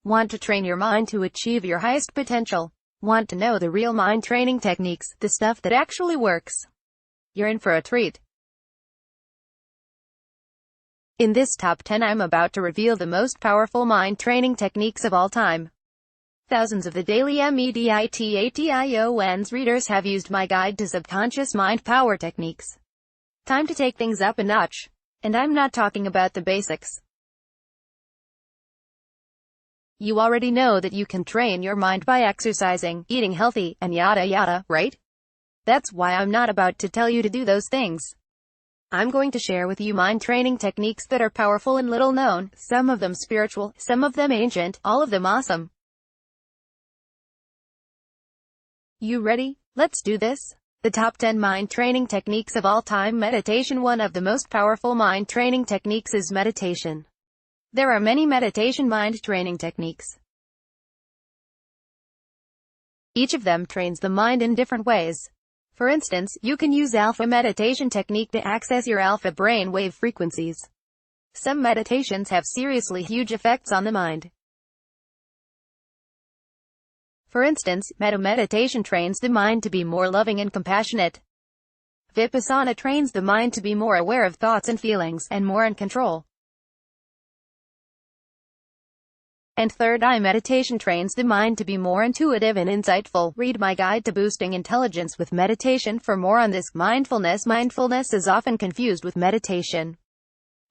Want to train your mind to achieve your highest potential? Want to know the real mind training techniques, the stuff that actually works? You're in for a treat. In this top 10, I'm about to reveal the most powerful mind training techniques of all time. Thousands of the daily meditations readers have used my guide to subconscious mind power techniques. Time to take things up a notch. And I'm not talking about the basics. You already know that you can train your mind by exercising, eating healthy, and yada yada, right? That's why I'm not about to tell you to do those things. I'm going to share with you mind training techniques that are powerful and little known, some of them spiritual, some of them ancient, all of them awesome. You ready? Let's do this. The top 10 mind training techniques of all time. Meditation. One of the most powerful mind training techniques is meditation. There are many meditation mind training techniques. Each of them trains the mind in different ways. For instance, you can use alpha meditation technique to access your alpha brain wave frequencies. Some meditations have seriously huge effects on the mind. For instance, metta meditation trains the mind to be more loving and compassionate. Vipassana trains the mind to be more aware of thoughts and feelings, and more in control. And third eye meditation trains the mind to be more intuitive and insightful. Read my guide to boosting intelligence with meditation for more on this. Mindfulness. Mindfulness is often confused with meditation.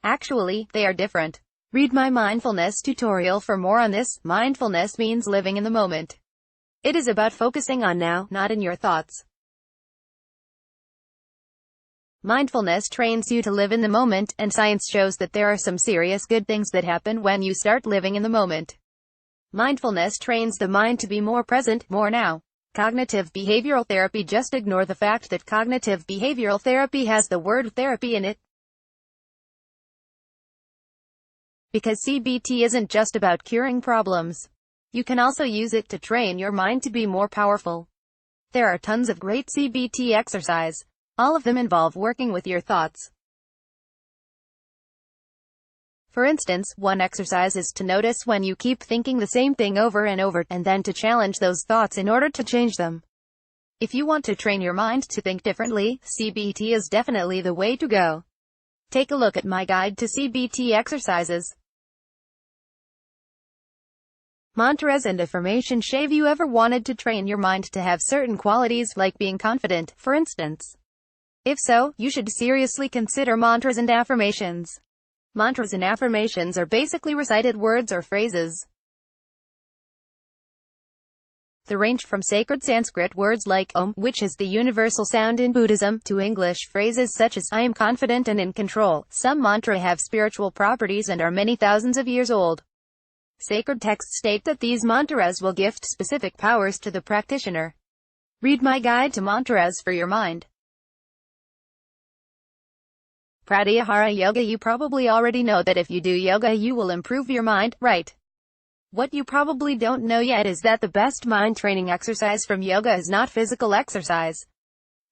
Actually, they are different. Read my mindfulness tutorial for more on this. Mindfulness means living in the moment. It is about focusing on now, not in your thoughts. Mindfulness trains you to live in the moment, and science shows that there are some serious good things that happen when you start living in the moment. Mindfulness trains the mind to be more present, more now. Cognitive behavioral therapy. Just ignore the fact that cognitive behavioral therapy has the word therapy in it. Because CBT isn't just about curing problems. You can also use it to train your mind to be more powerful. There are tons of great CBT exercise. All of them involve working with your thoughts. For instance, one exercise is to notice when you keep thinking the same thing over and over, and then to challenge those thoughts in order to change them. If you want to train your mind to think differently, CBT is definitely the way to go. Take a look at my guide to CBT exercises. Mantras and affirmations. Have you ever wanted to train your mind to have certain qualities, like being confident, for instance? If so, you should seriously consider mantras and affirmations. Mantras and affirmations are basically recited words or phrases. They range from sacred Sanskrit words like Om, which is the universal sound in Buddhism, to English phrases such as I am confident and in control. Some mantras have spiritual properties and are many thousands of years old. Sacred texts state that these mantras will gift specific powers to the practitioner. Read my guide to mantras for your mind. Pratyahara yoga. You probably already know that if you do yoga you will improve your mind, right? What you probably don't know yet is that the best mind training exercise from yoga is not physical exercise.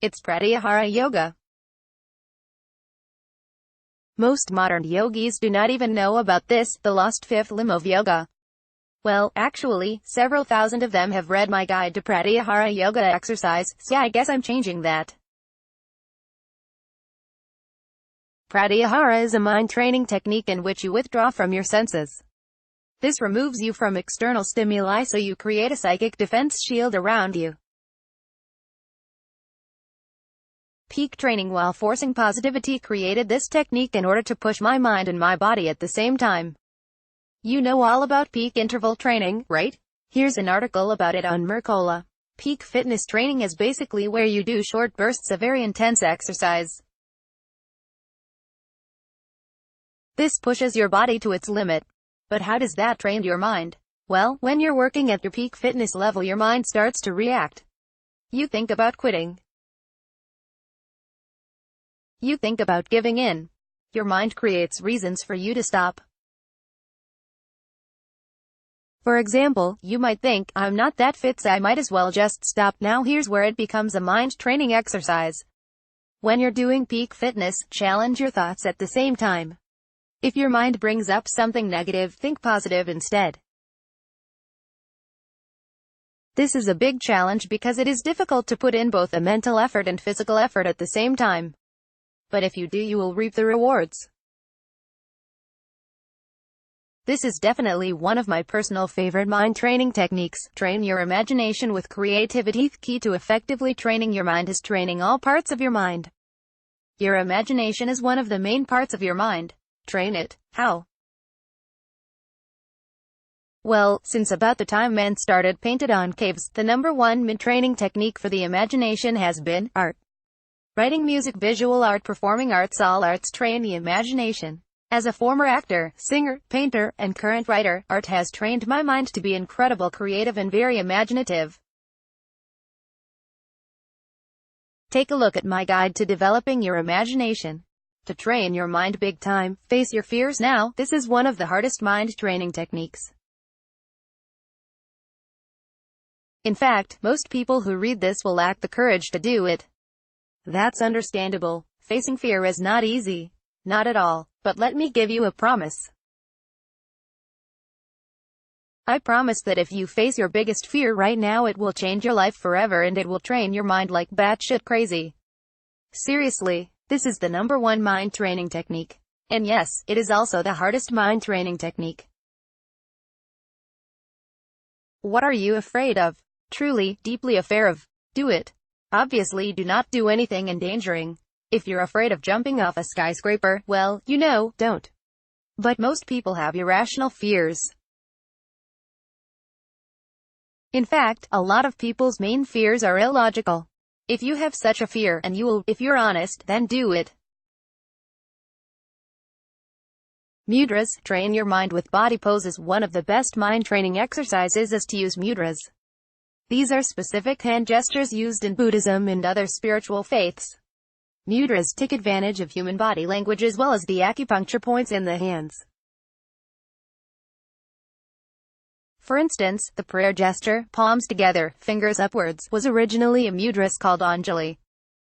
It's Pratyahara yoga. Most modern yogis do not even know about this, the lost fifth limb of yoga. Well, actually, several thousand of them have read my guide to Pratyahara yoga exercise, so I guess I'm changing that. Pratyahara is a mind training technique in which you withdraw from your senses. This removes you from external stimuli so you create a psychic defense shield around you. Peak training while forcing positivity created this technique in order to push my mind and my body at the same time. You know all about peak interval training, right? Here's an article about it on Mercola. Peak fitness training is basically where you do short bursts of very intense exercise. This pushes your body to its limit. But how does that train your mind? Well, when you're working at your peak fitness level, your mind starts to react. You think about quitting. You think about giving in. Your mind creates reasons for you to stop. For example, you might think, I'm not that fit so I might as well just stop. Now here's where it becomes a mind training exercise. When you're doing peak fitness, challenge your thoughts at the same time. If your mind brings up something negative, think positive instead. This is a big challenge because it is difficult to put in both a mental effort and physical effort at the same time. But if you do, you will reap the rewards. This is definitely one of my personal favorite mind training techniques. Train your imagination with creativity. The key to effectively training your mind is training all parts of your mind. Your imagination is one of the main parts of your mind. Train it. How? Well, since about the time men started painted on caves, the number one training technique for the imagination has been art. Writing, music, visual art, performing arts, all arts train the imagination. As a former actor, singer, painter, and current writer, art has trained my mind to be incredible, creative, and very imaginative. Take a look at my guide to developing your imagination. To train your mind big time, face your fears now. This is one of the hardest mind training techniques. In fact, most people who read this will lack the courage to do it. That's understandable. Facing fear is not easy. Not at all. But let me give you a promise. I promise that if you face your biggest fear right now, it will change your life forever and it will train your mind like batshit crazy. Seriously, this is the number one mind training technique. And yes, it is also the hardest mind training technique. What are you afraid of? Truly, deeply afraid of? Do it. Obviously, do not do anything endangering. If you're afraid of jumping off a skyscraper, well, don't. But most people have irrational fears. In fact, a lot of people's main fears are illogical. If you have such a fear, and you will, if you're honest, then do it. Mudras. Train your mind with body poses. One of the best mind training exercises is to use mudras. These are specific hand gestures used in Buddhism and other spiritual faiths. Mudras take advantage of human body language as well as the acupuncture points in the hands. For instance, the prayer gesture, palms together, fingers upwards, was originally a mudras called Anjali.